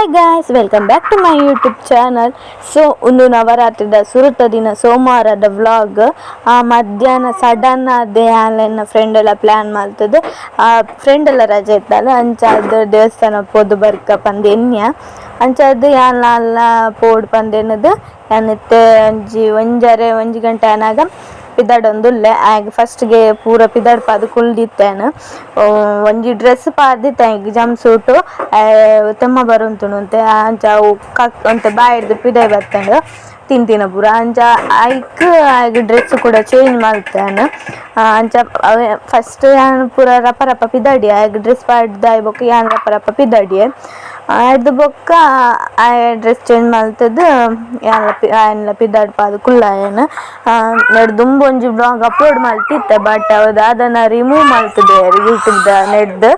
Hi guys, welcome back to my YouTube channel. So ಒಂದು ನವರಾತ್ರಿದ ಸುರುತ ದಿನ ಸೋಮವಾರದ ವ್ಲಾಗ್. ಮಧ್ಯಾಹ್ನ ಸಡನ್ ಅದೇ ನನ್ನ ಫ್ರೆಂಡ್ ಎಲ್ಲ ಪ್ಲ್ಯಾನ್ ಮಾಡ್ತದೆ. ಫ್ರೆಂಡ್ ಎಲ್ಲ ರಜೆ ಇತ್ತಲ್ಲ ಅಂಚಾದ ದೇವಸ್ಥಾನ ಪೋದು ಬರ್ಕ ಪಂದು ಎನ್ಯ ಅಂಚಾದ ಯಾನ್ಲ ಪೋಡು ಪಂದೆನದು ಯಾನಿತ್ತೆ ಒಂಜಿ ಗಂಟೆ ಅನಾಗ ಪಿದಾಡೊಂದುಲ್ಲೆ ಆಗ ಫಸ್ಟ್ಗೆ ಪೂರ ಪಿದಾಡ್ ಪಾದು ಕುಲ್ದಿತ್ತೇನು ಒಂಜಿ ಡ್ರೆಸ್ ಪಾರ್ದಿತ್ತೆ ಜಂಪ್ ಸೂಟು ತೆಮ್ಮ ಬರುಂತುಂಡು ಅಂತೆ ಅಂಚ ಅವು ಅಂತೆ ಬಾಯಿಡ್ದು ಪಿದಾಯ್ ಬರ್ತಂಡು ತಿಂತಿನ ಪೂರ ಅಂಚ ಆಯ್ಕೆ ಡ್ರೆಸ್ ಕೂಡ ಚೇಂಜ್ ಮಾಡ್ತೇನೆ ಅಂಚ ಫಸ್ಟ್ ಯಾನು ಪೂರ ರಪ್ಪ ರಪ್ಪ ಪಿದಾಡಿ ಆಯ್ಕೆ ಡ್ರೆಸ್ ಪಾಡ್ದಾಯ್ ಬೊಕ್ಕ ಯಾನ್ ರಪ್ಪ ರಪ್ಪ ಪಿದಾಡಿ ಅದು ಬೊಕ್ಕ ಆ ಡ್ರೆಸ್ ಚೇಂಜ್ ಮಾಡ್ತದ್ದು ಯಾನ್ಲ ಪಿದಾಡ್ ಪಾದು ಕುಲ್ಲಾಯನು ನೆಡ್ ದುಂಬು ಒಂಜಿ ಬ್ಲಾಗ್ ಅಪ್ಲೋಡ್ ಮಾಡ್ತಿತ್ತೆ. ಬಟ್ ಅದನ್ನು ರಿಮೂವ್ ಮಾಡ್ತಿದ್ದೆ ಯೂಟ್ಯೂಬ್ದ ನೆಡ್ದು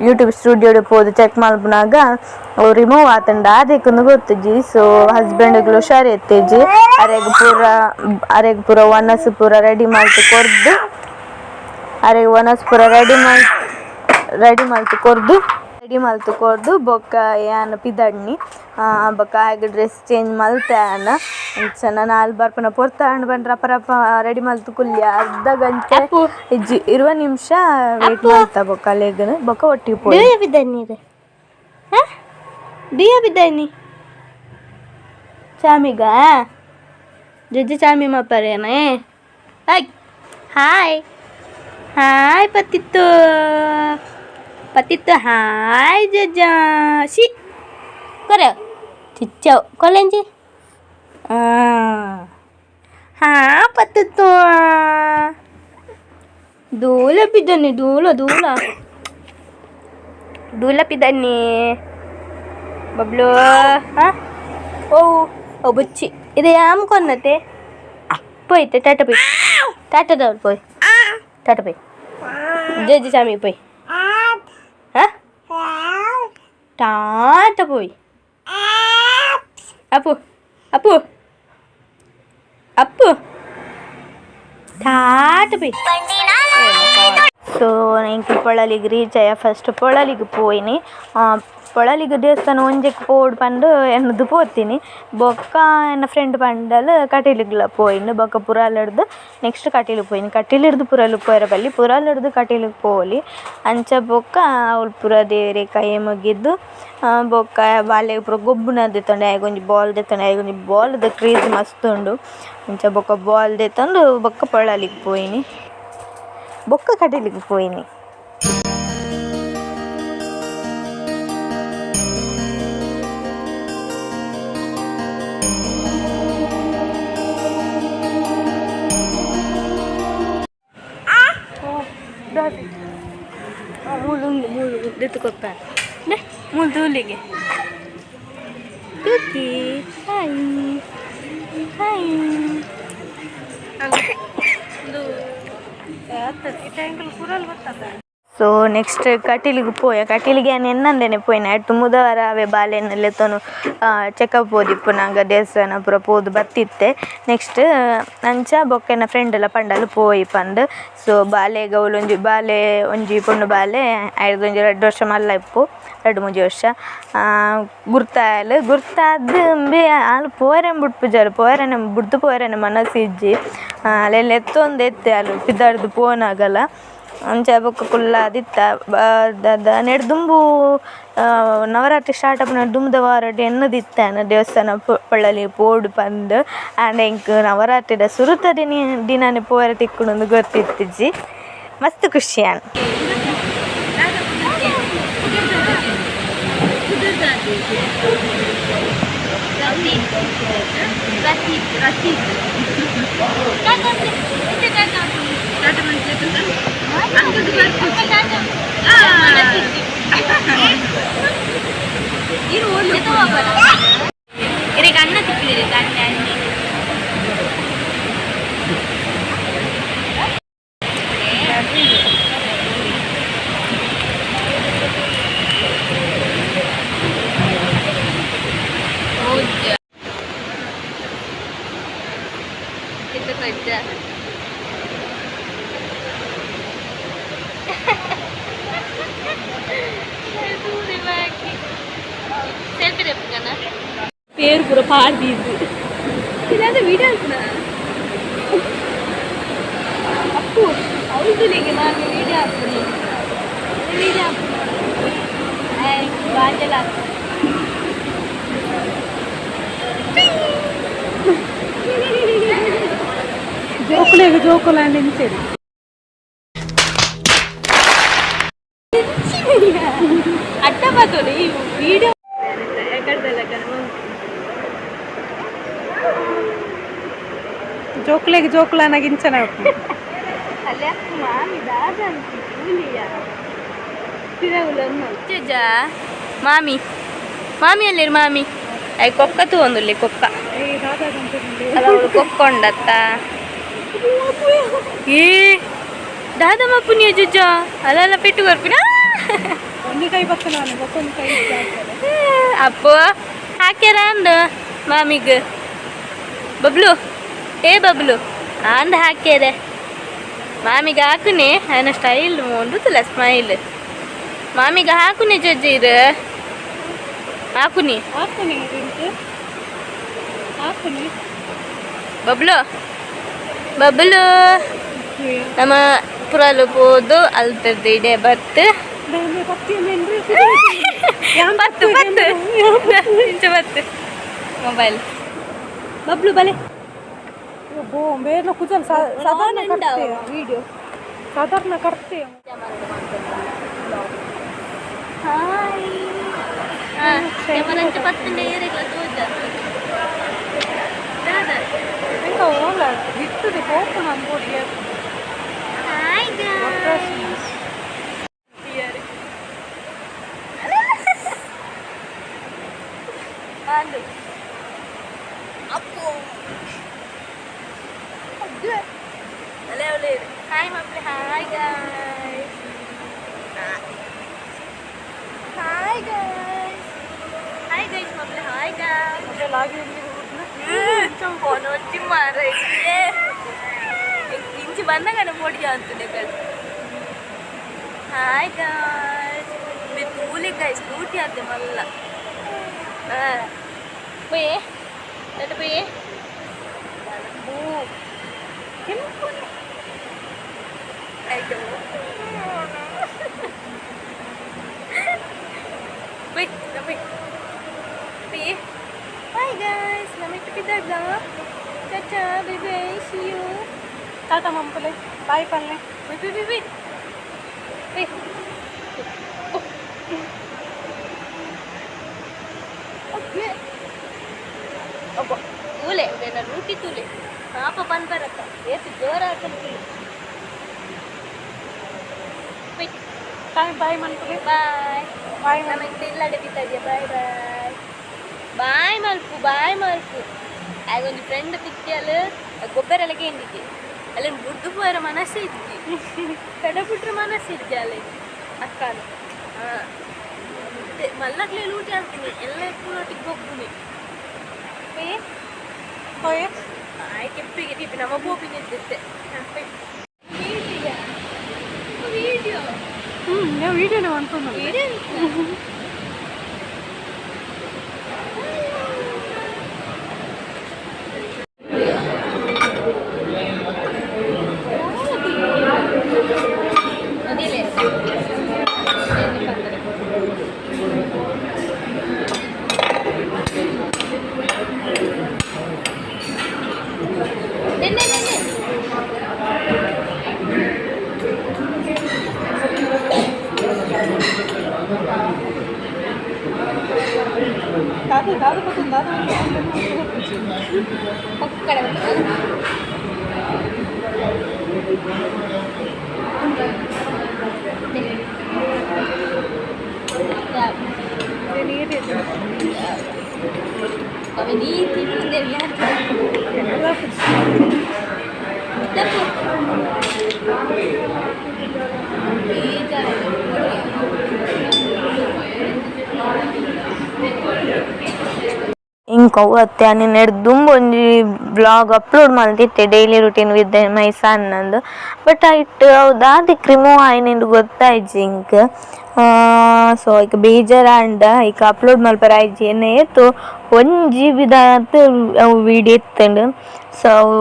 ಯೂಟ್ಯೂಬ್ ಸ್ಟುಡಿಯೋಡು ಪೋದು ಚೆಕ್ ಮಲ್ಪನಾಗ ರಿಮೂವ್ ಆತಂಡ ಅದಕ್ಕೊಂದು ಗೊತ್ತಿಜ್ಜಿ. ಸೊ ಹಸ್ಬೆಂಡ್ಗಳು ಹುಷಾರು ಎತ್ತಿಜ್ಜಿ ಅರೆಗ್ ಪೂರ ಒನಸ್ ಪೂರ ರೆಡಿ ಮಾಡ್ತು ಕೊರ್ದು ರೆಡಿ ಮಲ್ತು ಕೊರ್ದು ಬೊಕ್ಕ ಯಾನ್ ಪಿದಡ್ನಿ ಬೊಕ್ಕ ಆಗ ಡ್ರೆಸ್ ಚೇಂಜ್ ಮಲ್ತಾನ ಅಂಚ ನಾನು ಅಲ್ಲಿ ಬರ್ಪನ ಪೊರ್ತಾಂಡ್ ಬಂದು ರಪ್ಪ ರಪ್ಪ ರೆಡಿ ಮಲ್ತು ಕುಲ್ಯ ಅರ್ಧ ಗಂಟೆ ಇಜ್ಜಿ 20 ನಿಮಿಷ ವೇಟ್ ಮಾಡ್ತಾ ಬೊಕ್ಕ ಅಲ್ಲಿಗನು ಬೊಕ್ಕ ಒಟ್ಟಿಗೆ ಪೋಯಿ ಡಿಯ ಬಿದ್ದಾನಿ ಚಾಮಿಗ ಜಜ್ಜಿ ಚಾಮಿ ಮಾಪರೇನೆ ಹಾಯ್ ಹಾಯ್ ಪತ್ತಿತ್ತು ಹಾಯ್ ಜಜ್ಜ ಶಿ ಕೊರ ಚಿಚ್ಚವ್ ಕೊಲೆಂಜಿ ಪತ್ತಿತ್ತು ದೂಲ ಪಿದ್ದಾನಿ ದೂಲ ಪಿದ್ದಾನಿ ಬಬ್ಲು ಓ ಬುಚ್ಚಿ ಇದು ಯಾಮ್ ಕೊನ್ನತೆ ಪೋಯ್ತೆ ಟಾಟದವ್ರು ಪೋಯ್ ಜಜ್ಜಿ ಚಾಮಿ ಪೋಯ್ ಟಾಟ ಪೋಯ್ ಅಪ್ಪು ಟಾಟ ಪೋಯ್. ಸೊ ಇಂಕಿ ಪೊಳಲಿಗೆ ರೀಚ್ ಆಯ ಫಸ್ಟ್ ಪೊಳಲಿಗೆ ಪೋಯಿನಿ. ಪೊಳಲಿಗೆ ದೇವಸ್ಥಾನ ಒಂಜಕ್ಕೆ ಪೋಡು ಪಂಡು ಎನ್ನದು ಪೋತೀನಿ ಬೊಕ್ಕ ಎನ್ನ ಫ್ರೆಂಡ್ ಪಂಡಲು ಕಟೀಲಿಗ್ಲ ಪೋಯಿನಿ ಬೊಕ್ಕ ಪುರಾಲಡ್ದು ನೆಕ್ಸ್ಟ್ ಕಟೀಲಿಗೆ ಪೋಯಿನಿ. ಕಟೀಲಿಡ್ದು ಪುರಲಿಗೆ ಪೋಯರ ಬಲ್ಲಿ ಪುರಾಲಡ್ದು ಕಟೀಲಿಗೆ ಪೋಲಿ ಅಂಚ ಬೊಕ್ಕ ಅವ್ಳು ಪುರ ದೇವರೆ ಕೈ ಮುಗಿದ್ದು ಬೊಕ್ಕ ಬಾಲೆಗೆ ಪುರ ಗೊಬ್ಬುನ ದೆತ್ತಂಡು ಆಗೊಂಜಿ ಬಾಲ್ ದೆತ್ತಂಡು ಆಗೊಂಜಿ ಬಾಲ್ದ ಕ್ರೇಜ್ ಮಸ್ತ್ ಉಂಡು ಅಂಚ ಬೊಕ್ಕ ಬಾಲ್ ದೆತ್ತಂಡು ಬೊಕ್ಕ ಪೊಳಲಿಗೆ ಪೋಯಿನಿ ಬೊಕ್ಕ ಕಟೀಲಿಗೆ ಪೋಯಿನಿ. ಮೂಲು ದೆತ್ತುಕೊಪ್ಪ ಮೂಲು ತೂಲಿಗೆ ತೂಕಿ ಹಾಯ್ ಸೊ ನೆಕ್ಸ್ಟ್ ಕಟೀಲಿಗೆ ಕಟೀಲಿಗೆ ನಾನು ಎನ್ನಂದೇನೆ ಪೋಯಿನ ಎಟ್ಟು ಮುದವಾರ ಅವೇ ಬಾಲೆನೆಲ್ಲ ತೊನು ಚೆಕಪ್ ಹೋದಿಪ್ಪು ನಂಗೆ ದೇವಸ್ಥಾನ ಪೂರ ಪೋದು ಬತ್ತಿತ್ತೆ. ನೆಕ್ಸ್ಟ್ ಅಂಚ ಬೊಕ್ಕನ ಫ್ರೆಂಡ್ ಎಲ್ಲ ಪಂಡಲು ಪೋಯಿ ಪಂದು ಸೊ ಬಾಲೆಗೆ ಅವಳೊಂಜಿ ಬಾಲೆ ಒಂಜಿ ಪೊಣ್ಣು ಬಾಲೆ ಐದೊಂಜಿ 2 ವರ್ಷ ಮಲ್ಲ ಇಪ್ಪು 2-3 ವರ್ಷ ಗುರ್ತಾದ ಅಲ್ಲಿ ಪೋರೆನ್ ಬಿಟ್ಪುಜಾರು ಪೋರೆನ ಮನಸ್ಸಿಜ್ಜಿ ಅಲ್ಲೆಲ್ಲ ಎತ್ತೊಂದು ಎತ್ತೆ ಅಲ್ಲಿ ಪಿದಾಡ್ದು ಪೋನಾಗಲ್ಲ ಅಂಚ ಬೊಕ್ಕ ಕುಲ್ಲಾದಿತ್ತ ನೆಡ್ ದುಂಬು ನವರಾತ್ರಿ ಸ್ಟಾರ್ಟ್ ಆಪ ದುಂಬುದ ವಾರಡ್ ಎನ್ನದಿತ್ತಾನ ದೇವಸ್ಥಾನ ಪೊಳ್ಳಲಿ ಪೋಡು ಪಂದು ಆ್ಯಂಡ್ ಎಂಕ್ ನವರಾತ್ರಿದ ಸುರುತ ದಿನನೇ ಪೋರ ತಿಕ್ಕುಂಡು ಗೊತ್ತಿತ್ತಿಜ್ಜಿ ಮಸ್ತ್ ಖುಷಿಯಾನ್. ಅನ್ನ ತಿಕ್ಕಿದೆ పేరు పూర పాడిది ఇదంతా వీడియో అనుకున్నా అప్పు అవుతుంది నీకు నాకు వీడియో అప్పుడు వీడియో బాధ్యత జోకులు అందించేది అట్టబోతుంది వీడియో ఎక్కడ జోకులు అనగించన ಮಾಮಿ ಮಾಮಿ ಅಲ್ಲಿರು ಮಾಮಿ ಅಯ್ಯ ಕೊಕ್ಕ ತಗೊಂದುಲ್ಲಿ ಕೊಕ್ಕ ಅಲ್ಲ ಅವಳು ಕೊಕ್ಕೊಂಡತ್ತ ಏ ದಾದಮ್ಮ ಪುಣ್ಯ ಜುಜ್ಜ ಅಲ್ಲ ಪೆಟ್ಟು ಕೊರ್ಪಿನ ಅಪ್ಪ ಹಾಕ್ಯಾರ ಅಂದ ಮಾಮಿಗೆ ಬಬ್ಲು ಏ ಬಬ್ಲು ಅಂದ ಹಾಕ್ಯಾರ ಮಾಮಿಗೆ ಹಾಕುನೆ ఆయన స్టైల్ వండుతుల స్మైల్ మామిగా ಹಾಕುನೆ ಜಜ್ಜೀರು ಹಾಕುನಿ ಬಬ್ಲು ಬಬ್ಲು ನಮ್ಮ ಪುರಾಲು ಹೋದು ಅಲ್ತದ್ದು ಇಡೆ ಬತ್ತು ಬತ್ತು ಮೊಬೈಲ್ ಬಬ್ಲು ಬಲೆ साधारण करते Hi Mapli, hi guys. Hi guys. Hi guys Mapli, hi guys. मुझे लागे फोन వచ్చి మారైతే ఇంచి బందగానే పోటీ చేస్తుండే కదా. Hi guys. మీ పూలి గాయ్స్ స్కూటీ అద్దే మళ్ళా. పోయే. ఎటు పోయే? బూ. కెంపుని wait. Hi guys, namit kita dah. Tata, baby, see you. Tata mampule, bye palle. Wait. Okay. Apa? Tule, bena ruti tule. Apa pan barata? Ye tu jora akan tule. Bye mampule. Bye. Bye namit illa de pita dia. Bye. Bye malpu. I got a friend tikkyalu gobberalage indike. Allen buddu poyra manase iddi. Kada putru manase idyale. Akkanu. Mallakle looty antini. Ella eppuno tikkokuni. Hoye. Ai keppige tipi nama popine iddette. Video. నేను వీడియోనే అనుకున్నాను. దాదాపు ఒక్కడ Kami ni tidur dari hati. ಇಂಕ ಅವತ್ತೆ ನೀನು ದುಂಬು ಒಂಜಿ blog upload ಮಾಡ್ತಿತ್ತೆ daily routine with my son ಅಂದು. ಬಟ್ ಇಟ್ಟು ದಾದಿಕ್ ರಿಮೂವ್ ಆಯ್ನಿಂದು ಗೊತ್ತಾಯ್ಜಿ ಇಂಕ್. ಸೊ ಈಗ ಬೇಜಾರಂಡ ಈಗ ಅಪ್ಲೋಡ್ ಮಲ್ಪರ ಆಯ್ಜಿ ಏತು 1 GB ಅವು ವಿಡಿಯೋ ಎತ್ತಂಡು. ಸೊ ಅವು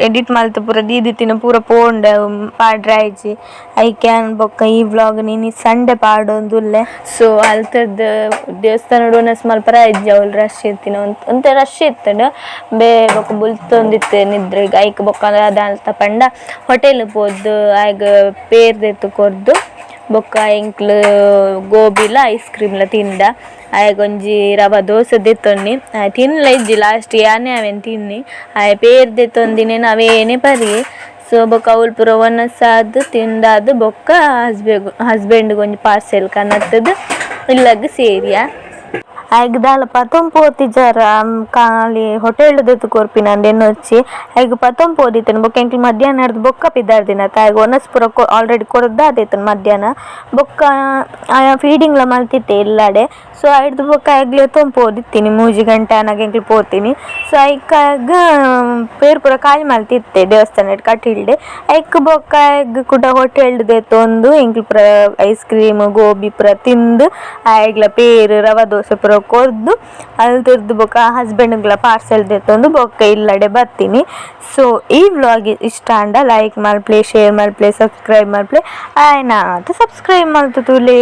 ಎಡಿಟ್ ಮಲ್ತು ಪೂರ ದೀದಿತ್ತಿನ ಪೂರ ಪೋಂಡ ಪಾಡ್ರೆ ಆಯ್ಜಿ ಐ ಕ್ಯಾನ್ ಬೊಕ್ಕ ಈ ವ್ಲಾಗ್ ನೀನು ಸಂಡೆ ಪಾಡೊಂದುಲ್ಲೆ. ಸೊ ಅಲ್ತದ್ದು ದೇವಸ್ಥಾನ ಡೋನಸ್ ಮಲ್ಪರ ಆಯ್ಜಿ ಅವಳು ರಶ್ ಇರ್ತಿನ ಒಂತ ರಶ್ ಇತ್ತಂಡು ಬೇ ಬೊಕ್ಕ ಬುಲ್ತೊಂದಿತ್ತೆ ನಿದ್ರೆಗೆ ಐಕ್ ಬೊಕ್ಕ ಅದಂತ ಪಂಡ ಹೋಟೆಲ್ ಪೋದ್ದು ಆಯ್ಗ ಪೇರ್ದೆತ್ತು ಕೊರ್ದು ಬೊಕ್ಕ ಎಂಕ್ಲು ಗೋಬಿಲ ಐಸ್ ಕ್ರೀಮ್ಲ ತಿಂದ. ಆಯ್ಗ ಒಂಜಿ ರವ ದೋಸೆ ದೆತ್ತೊನ್ನಿ ತಿನ್ಲ ಇಜ್ಜಿ ಲಾಸ್ಟ್ ಯಾನೆ ಅವೇನು ತಿನ್ನಿ ಆಯ್ ಪೇರ್ದೆತ್ತೊಂದಿನೇನು ಅವೇನೇ ಪರಿ. ಸೊ ಬೊಕ್ಕ ಅವ್ಲು ಪೂರ ಒನಸಾದು ತಿಂದಾದು ಬೊಕ್ಕ ಹಸ್ಬೆಂಡ್ಗೆ ಒಂಜಿ ಪಾರ್ಸೆಲ್ ಕನ್ನತ್ತದು ಇಲ್ಲಗ್ ಸೇರಿಯ ಆಯ್ಗ ದಾಲ ಪತೊಂಪೋತಿಜರ ಖಾಲಿ ಹೋಟೆಲ್ ದೆತ್ತು ಕೊರ್ಪಿನ ಅಂದೇನು వచ్చి ಆಯ್ಗ ಪತೊಂಪೋದಿತ್ತನು ಬೊಕ್ಕ ಎಂಕ್ಲು ಮಧ್ಯಾಹ್ನ ಹಿಡ್ದು ಬೊಕ್ಕ ಪಿದ್ದಾರ್ದಿನತ್ತ ಆಯ್ಗ ಒನಸ್ ಪೂರ ಆಲ್ರೆಡಿ ಕೊರ್ದಾದೈತನು ಮಧ್ಯಾಹ್ನ ಬೊಕ್ಕ ಫೀಡಿಂಗ್ಲ ಮಲ್ತಿತ್ತೆ ಎಲ್ಲಾಡೆ. ಸೊ ಹಿಡ್ದು ಬೊಕ್ಕ ಆಯ್ಗ್ಲೆ ತೊಂಪೋದಿತ್ತೀನಿ 3 ಗಂಟೆ ಅನ್ನಾಗ ಎಂಕ್ಲು ಪೋತೀನಿ. ಸೊ ಐಕಾಗ ಪೇರು ಪೂರ ಖಾಲಿ ಮಲ್ತಿತ್ತೆ ದೇವಸ್ಥಾನ ಕಟ್ಟಿಲ್ಡೆ ಐಕ್ ಬೊಕ್ಕ ಆಯ್ಗ ಕೂಡ ಹೋಟೆಲ್ ದೆತ್ತೊಂದು ಎಂಕ್ಲು ಪೂರ ಐಸ್ ಕ್ರೀಮ್ ಗೋಬಿ ಪೂರ ತಿಂದು ಆಯ್ಗ್ಲ ಪೇರು ರವ ದೋಸೆ ಪೂರ ಕೊರ್ದು ಅಲ್ತಿರ್ದು ಬೊಕ್ಕ ಹಸ್ಬೆಂಡ್ಗ್ಲ ಪಾರ್ಸೆಲ್ ದೆತ್ತೊಂದು ಬೊಕ್ಕ ಇಲ್ಲಡೆ ಬರ್ತೀನಿ. ಸೊ ಈ ವ್ಲಾಗ್ ಇಷ್ಟ ಅಂಡ ಲೈಕ್ ಮಲ್ಪ್ಲೆ ಶೇರ್ ಮಲ್ಪ್ಲೆ ಸಬ್ಸ್ಕ್ರೈಬ್ ಮಲ್ಪ್ಲೆ ಆಯ್ನ ಸಬ್ಸ್ಕ್ರೈಬ್ ಮಲ್ತು ತೂಲೆ.